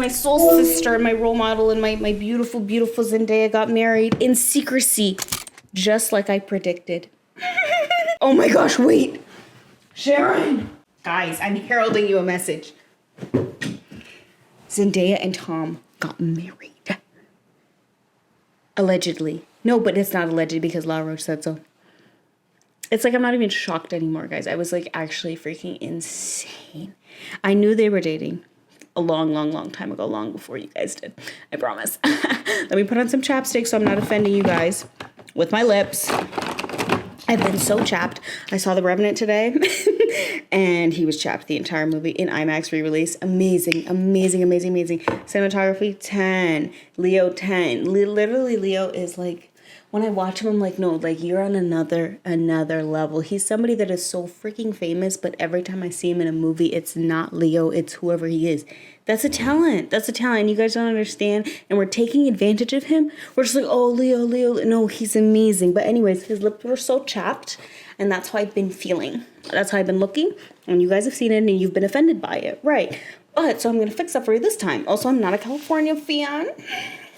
my soul sister, my role model, and my beautiful, beautiful Zendaya got married in secrecy, just like I predicted. Oh my gosh, wait. Sharon. Guys, I'm heralding you a message. Zendaya and Tom got married. Allegedly. No, but it's not alleged because La Roche said so. It's like I'm not even shocked anymore, guys. I was like actually freaking insane. I knew they were dating a long, long, long time ago, long before you guys did. I promise. Let me put on some chapstick so I'm not offending you guys with my lips. I've been so chapped. I saw The Revenant today and he was chapped the entire movie in IMAX re-release. Amazing, amazing, amazing, amazing. Cinematography, 10. Leo, 10. Literally, Leo is like, when I watch him, I'm like, no, like you're on another level. He's somebody that is so freaking famous, but every time I see him in a movie, it's not Leo, it's whoever he is. That's a talent. That's a talent. You guys don't understand. And we're taking advantage of him. We're just like, oh, Leo. No, he's amazing. But anyways, his lips were so chapped. And that's how I've been feeling. That's how I've been looking. And you guys have seen it and you've been offended by it. Right. But so I'm going to fix that for you this time. Also, I'm not a California fan.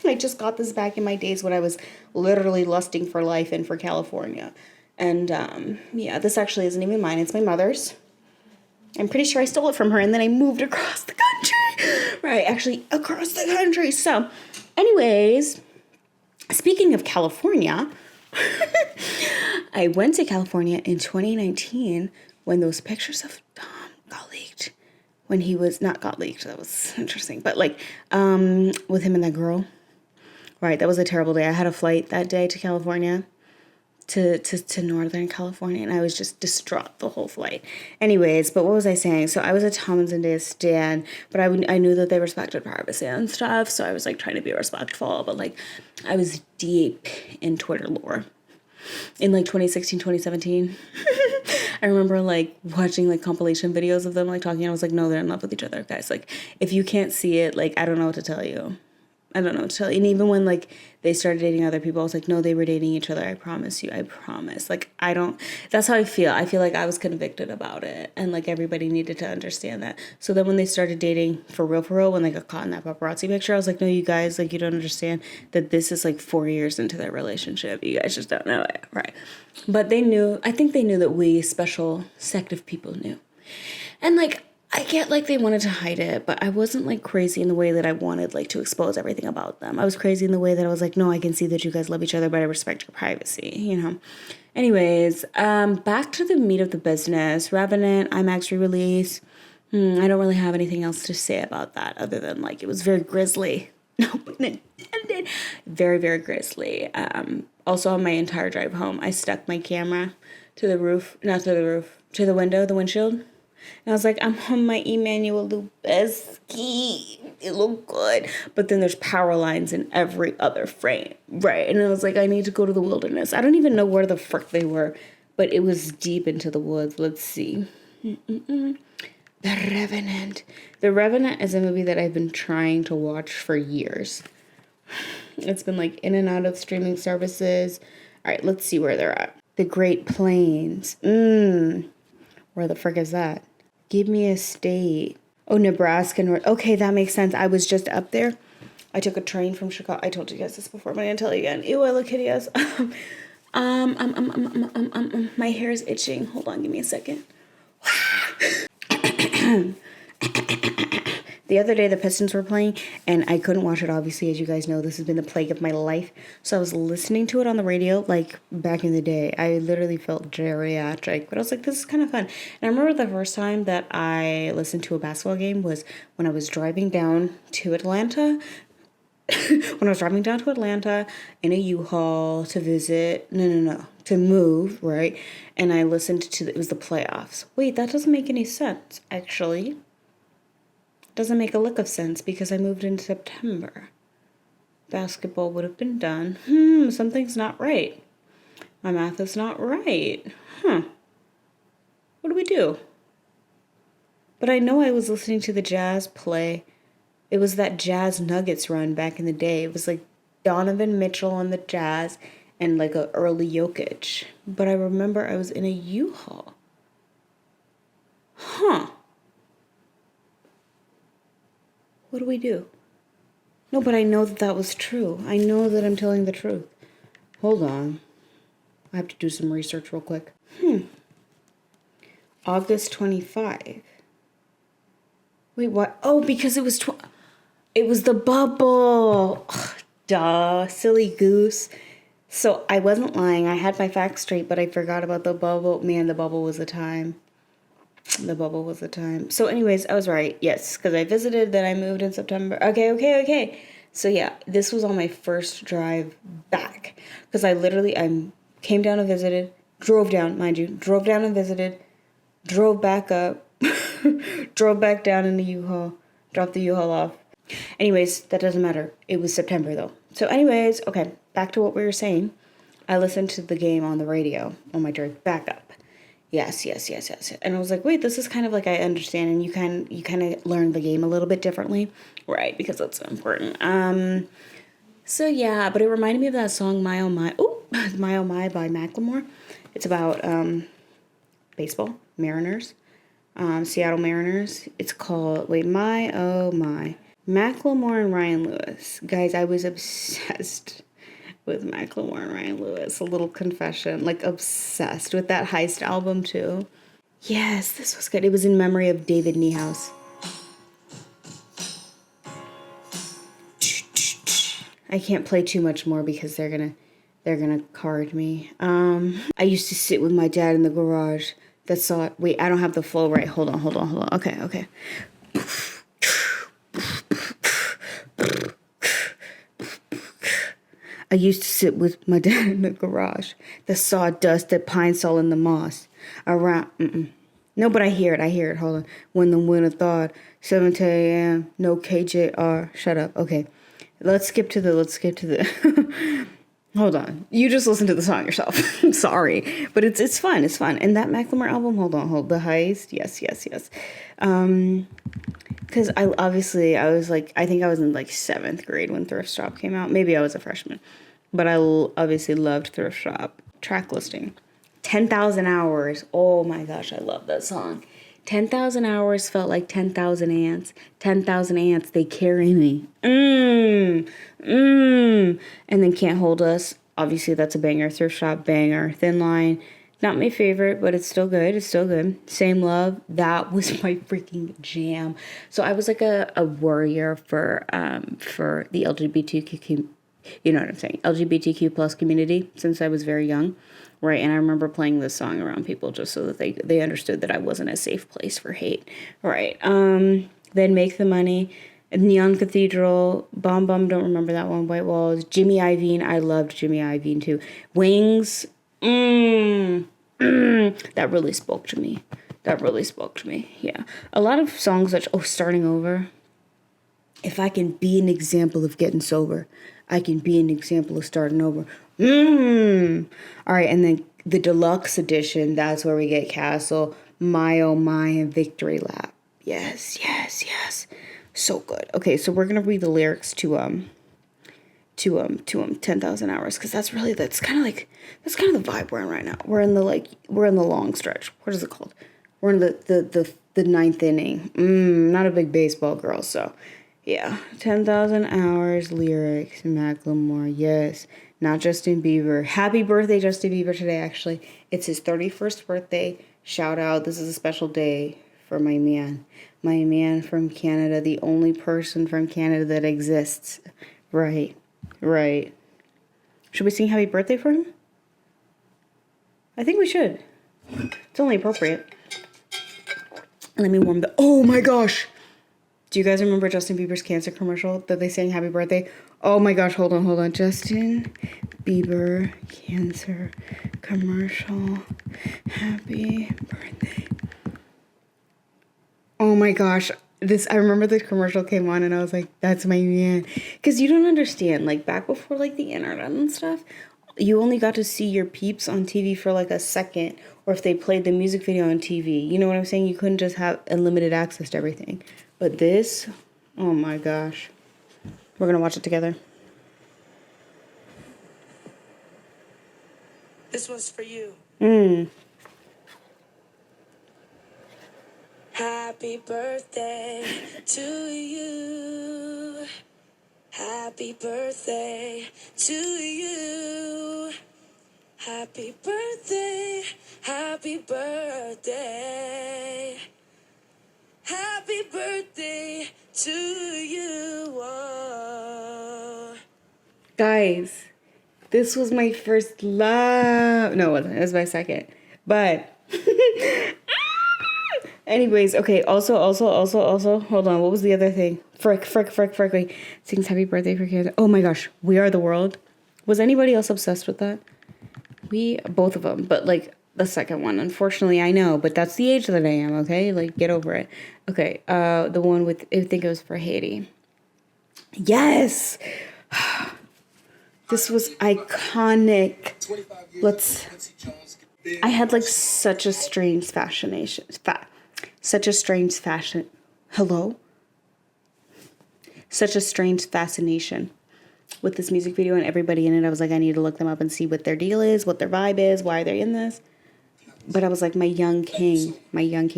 I just got this back in my days when I was literally lusting for life and for California. And yeah, this actually isn't even mine. It's my mother's. I'm pretty sure I stole it from her and then I moved across the country. Right, actually across the country. So, anyways, speaking of California, I went to California in 2019 when those pictures of Tom got leaked. When he was, not got leaked, that was interesting, but like with him and that girl. Right, that was a terrible day. I had a flight that day to California. To Northern California, and I was just distraught the whole flight. Anyways, but what was I saying? So I was a Tom and Zendaya stan, but I knew that they respected privacy and stuff, so I was like trying to be respectful, but like I was deep in Twitter lore. In like 2016, 2017, I remember like watching like compilation videos of them like talking, and I was like, no, they're in love with each other, guys. Like if you can't see it, like I don't know what to tell you. I don't know what to tell you. And even when, like, they started dating other people, I was like, no, they were dating each other. I promise you. I promise. Like, I don't... That's how I feel. I feel like I was convicted about it. And, like, everybody needed to understand that. So then when they started dating for real, when they got caught in that paparazzi picture, I was like, no, you guys, like, you don't understand that this is, like, 4 years into their relationship. You guys just don't know it. Right. But they knew... I think they knew that we, special sect of people, knew. And, like... I get like they wanted to hide it, but I wasn't like crazy in the way that I wanted like to expose everything about them. I was crazy in the way that I was like, no, I can see that you guys love each other, but I respect your privacy, you know? Anyways, back to the meat of the business. Revenant, IMAX re-release. I don't really have anything else to say about that other than like it was very grisly. No pun intended. Very, very grisly. Also on my entire drive home, I stuck my camera to the roof, not to the roof, to the window, the windshield. And I was like, I'm on my Emmanuel Lubezki. It looked good. But then there's power lines in every other frame. Right. And I was like, I need to go to the wilderness. I don't even know where the frick they were. But it was deep into the woods. Let's see. The Revenant. The Revenant is a movie that I've been trying to watch for years. It's been like in and out of streaming services. All right, let's see where they're at. The Great Plains. Where the frick is that? Give me a state. Oh, Nebraska. Okay, that makes sense. I was just up there. I took a train from Chicago. I told you guys this before, but I'm going to tell you again. Ew, I look hideous. My hair is itching. Hold on, give me a second. The other day, the Pistons were playing, and I couldn't watch it, obviously. As you guys know, this has been the plague of my life. So I was listening to it on the radio, like, back in the day. I literally felt geriatric, but I was like, this is kind of fun. And I remember the first time that I listened to a basketball game was when I was driving down to Atlanta. When I was driving down to Atlanta in a U-Haul to visit, to move, right? And I listened to, it was the playoffs. Wait, that doesn't make any sense, actually. Doesn't make a lick of sense because I moved in September. Basketball would have been done. Something's not right. My math is not right. What do we do? But I know I was listening to the Jazz play. It was that Jazz Nuggets run back in the day. It was like Donovan Mitchell on the Jazz and like a early Jokic. But I remember I was in a U-Haul. What do we do? No, but I know that that was true. I know that I'm telling the truth. Hold on. I have to do some research real quick. August 25. Wait, what? Oh, because it was it was the bubble. Ugh, duh, silly goose. So I wasn't lying. I had my facts straight, but I forgot about the bubble. Man, the bubble was the time. The bubble was the time. So anyways, I was right. Yes, because I visited, then I moved in September. Okay. So yeah, this was on my first drive back. Because I came down and visited, drove down, mind you, drove down and visited, drove back up, drove back down in the U-Haul, dropped the U-Haul off. Anyways, that doesn't matter. It was September though. So anyways, okay, back to what we were saying. I listened to the game on the radio on my drive back up. Yes. And I was like, wait, this is kind of like I understand, and you kind of learn the game a little bit differently, right? Because that's so important. So yeah, but it reminded me of that song My Oh My. Oh, My Oh My by Macklemore. It's about baseball, Mariners, Seattle Mariners. It's called My Oh My. Macklemore and Ryan Lewis. Guys, I was obsessed with Macklemore and Ryan Lewis. A little confession, like obsessed with that Heist album too. Yes, this was good. It was in memory of David Niehaus. I can't play too much more because they're gonna card me. I used to sit with my dad in the garage. That's all. Wait, I don't have the flow right. Hold on. Okay. I used to sit with my dad in the garage. The sawdust, the pine sol, and the moss. Around, No, but I hear it. Hold on. When the winter thawed, 7 a.m., no KJR. Shut up. Okay. Let's skip to the... Hold on. You just listen to the song yourself. Sorry. But it's fun. It's fun. And that Macklemore album, hold on. The Heist. Yes. Because I was like, I think I was in like 7th grade when Thrift Shop came out. Maybe I was a freshman. But I obviously loved Thrift Shop. Track listing. 10,000 Hours. Oh my gosh, I love that song. 10,000 hours felt like 10,000 ants. 10,000 ants, they carry me. And then Can't Hold Us. Obviously, that's a banger. Thrift Shop, banger. Thin Line. Not my favorite, but it's still good. Same Love. That was my freaking jam. So I was like a warrior for the LGBTQ, you know what I'm saying, LGBTQ plus community since I was very young. Right, and I remember playing this song around people just so that they understood that I wasn't a safe place for hate. Right. Then Make the Money, Neon Cathedral, Bomb Bomb, don't remember that one, White Walls, Jimmy Iovine, I loved Jimmy Iovine too. Wings, that really spoke to me. Yeah. A lot of songs that, Starting Over. If I can be an example of getting sober, I can be an example of starting over. All right, and then the deluxe edition, that's where we get Castle, My Oh My, and Victory Lap. Yes. So good. Okay, so we're gonna read the lyrics to 10,000 Hours, because that's kind of the vibe we're in right now. We're in the long stretch. What is it called? We're in the 9th inning. Not a big baseball girl, so yeah. 10,000 Hours lyrics, Macklemore. Yes. Not Justin Bieber. Happy birthday, Justin Bieber, today, actually. It's his 31st birthday. Shout out. This is a special day for my man. My man from Canada. The only person from Canada that exists. Right. Should we sing happy birthday for him? I think we should. It's only appropriate. Let me warm the... Oh my gosh! Do you guys remember Justin Bieber's cancer commercial that they sang happy birthday? Oh my gosh, hold on. Justin Bieber cancer commercial. Happy birthday. Oh my gosh. I remember the commercial came on and I was like, that's my man. Because you don't understand, like back before like the internet and stuff, you only got to see your peeps on TV for like a second, or if they played the music video on TV. You know what I'm saying? You couldn't just have unlimited access to everything. But this, oh my gosh. We're going to watch it together. This one's for you. Happy birthday to you. Happy birthday to you. Happy birthday, happy birthday. Happy birthday to you. Oh. Guys, this was my first love. No, it wasn't. It was my second. But anyways, okay. Also, hold on. What was the other thing? Frick. Wait. Sings happy birthday for kids. Oh my gosh. We Are the World. Was anybody else obsessed with that? Both of them. But like the second one. Unfortunately, I know. But that's the age that I am, okay? Like, get over it. Okay. The one with, I think it was for Haiti. Yes! This was iconic. I had like such a strange fascination. Such a strange fascination with this music video and everybody in it. I was like, I need to look them up and see what their deal is, what their vibe is, why they're in this. But I was like, my young king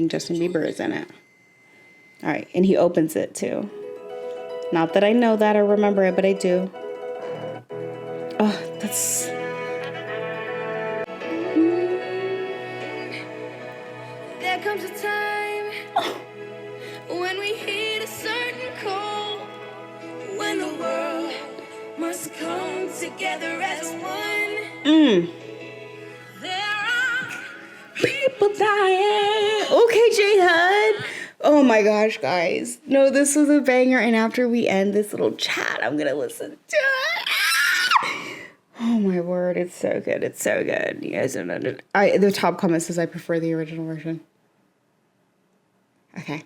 Justin Bieber is in it. All right, and he opens it too. Not that I know that or remember it, but I do. Oh, that's... There comes a time when we hit a certain call, when the world must come together as one. There are people dying. Okay, J-Hud. Oh my gosh, guys. No, this was a banger. And after we end this little chat, I'm going to listen to it. Oh my word. It's so good. It's so good. You guys don't know. The top comment says I prefer the original version. Okay.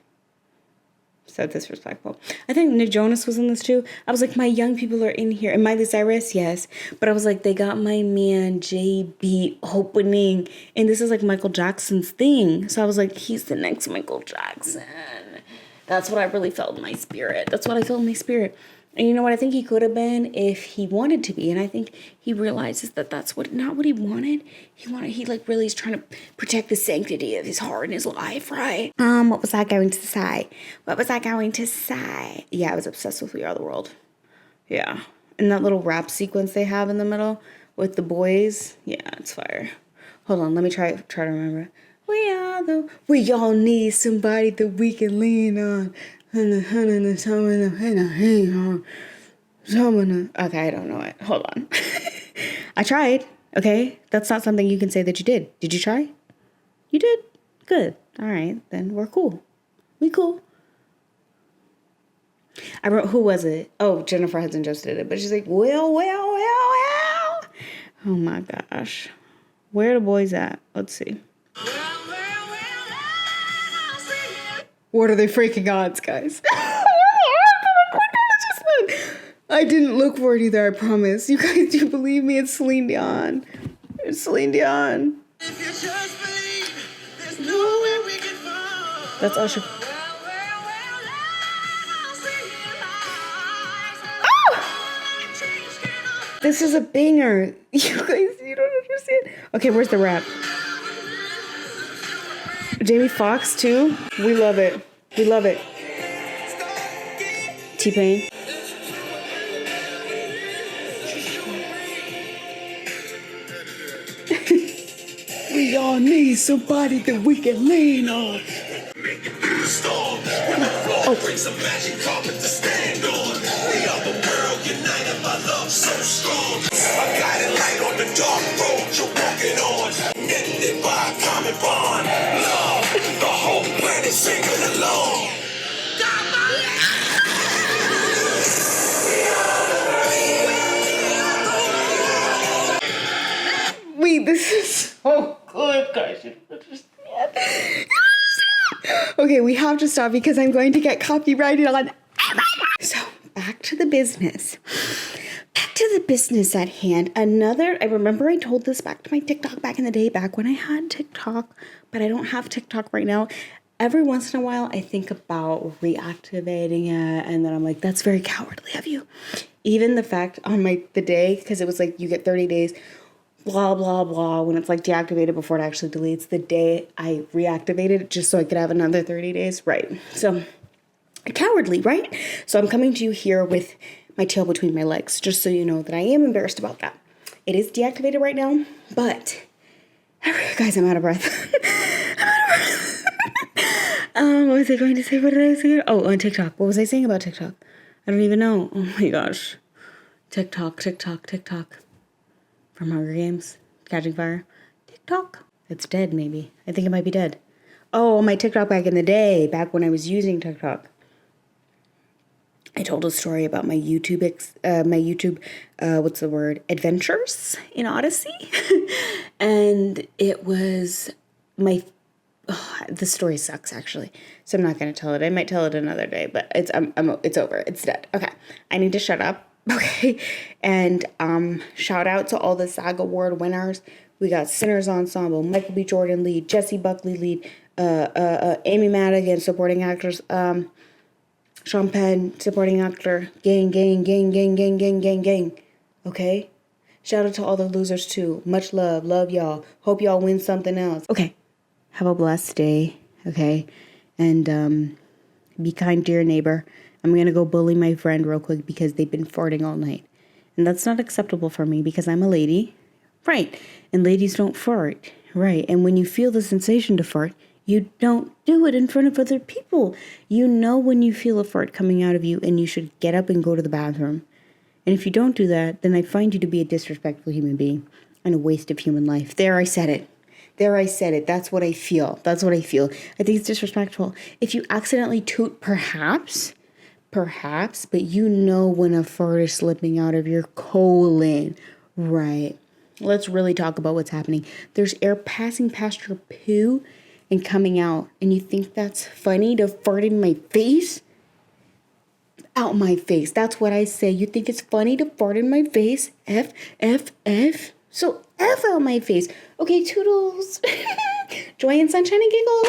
So disrespectful. I think Nick Jonas was in this too. I was like, my young people are in here. And Miley Cyrus, yes. But I was like, they got my man JB opening. And this is like Michael Jackson's thing. So I was like, he's the next Michael Jackson. That's what I really felt in my spirit. And you know what? I think he could have been if he wanted to be. And I think he realizes that that's not what he wanted. He like really is trying to protect the sanctity of his heart and his life, right? What was I going to say? Yeah, I was obsessed with We Are the World. Yeah. And that little rap sequence they have in the middle with the boys. Yeah, it's fire. Hold on, let me try to remember. We all need somebody that we can lean on. Okay, I don't know it. Hold on. I tried. Okay, that's not something you can say that you did. Did you try? You did? Good. All right, then we're cool. We cool. I wrote, who was it? Oh, Jennifer Hudson just did it, but she's like, well. Oh my gosh. Where are the boys at? Let's see. What are they freaking odds, guys? I didn't look for it either, I promise. You guys do believe me? It's Celine Dion. That's Usher. This is a banger. You guys, you don't understand. Okay, where's the rap? Jamie Foxx too. We love it. T-Pain. We all need somebody that we can lean on. Oh. Bring some magic carpet to stand on. We are the world united by love so strong. I got it light on the dark road you're walking on. Ended by a common bond. Love, the whole planet singing along. Wait, this is so good, guys. You don't understand. Okay, we have to stop because I'm going to get copyrighted on. So, back to the business. At hand. I remember I told this back to my TikTok back in the day, back when I had TikTok, but I don't have TikTok right now. Every once in a while, I think about reactivating it, and then I'm like, that's very cowardly of you. Even the fact on the day, because it was like, you get 30 days, blah, blah, blah, when it's like deactivated before it actually deletes, the day I reactivated it just so I could have another 30 days. Right. So, cowardly, right? So I'm coming to you here with my tail between my legs, just so you know that I am embarrassed about that. It is deactivated right now, but guys, I'm out of breath. What was I going to say? What did I say? Oh, on TikTok. What was I saying about TikTok? I don't even know. Oh my gosh. TikTok. From Hunger Games. Catching Fire. TikTok. It's dead, maybe. I think it might be dead. Oh, my TikTok back in the day. Back when I was using TikTok. I told a story about my YouTube, adventures in Odyssey. And it was the story sucks, actually. So I'm not going to tell it. I might tell it another day, but it's over. It's dead. Okay. I need to shut up. Okay. And shout out to all the SAG Award winners. We got Sinners Ensemble, Michael B. Jordan lead, Jesse Buckley lead, Amy Madigan supporting actors, Sean Penn supporting actor, gang. Okay? Shout out to all the losers too. Much love y'all. Hope y'all win something else. Okay. Have a blessed day, okay? And be kind to your neighbor. I'm going to go bully my friend real quick because they've been farting all night. And that's not acceptable for me because I'm a lady. Right. And ladies don't fart. Right. And when you feel the sensation to fart, you don't do it in front of other people. You know when you feel a fart coming out of you and you should get up and go to the bathroom. And if you don't do that, then I find you to be a disrespectful human being and a waste of human life. There, I said it. That's what I feel. I think it's disrespectful. If you accidentally toot, perhaps, but you know when a fart is slipping out of your colon. Right. Let's really talk about what's happening. There's air passing past your poo and coming out. And you think that's funny to fart in my face? Out my face. That's what I say. You think it's funny to fart in my face? F. So F out my face. Okay, toodles. Joy and sunshine and giggles.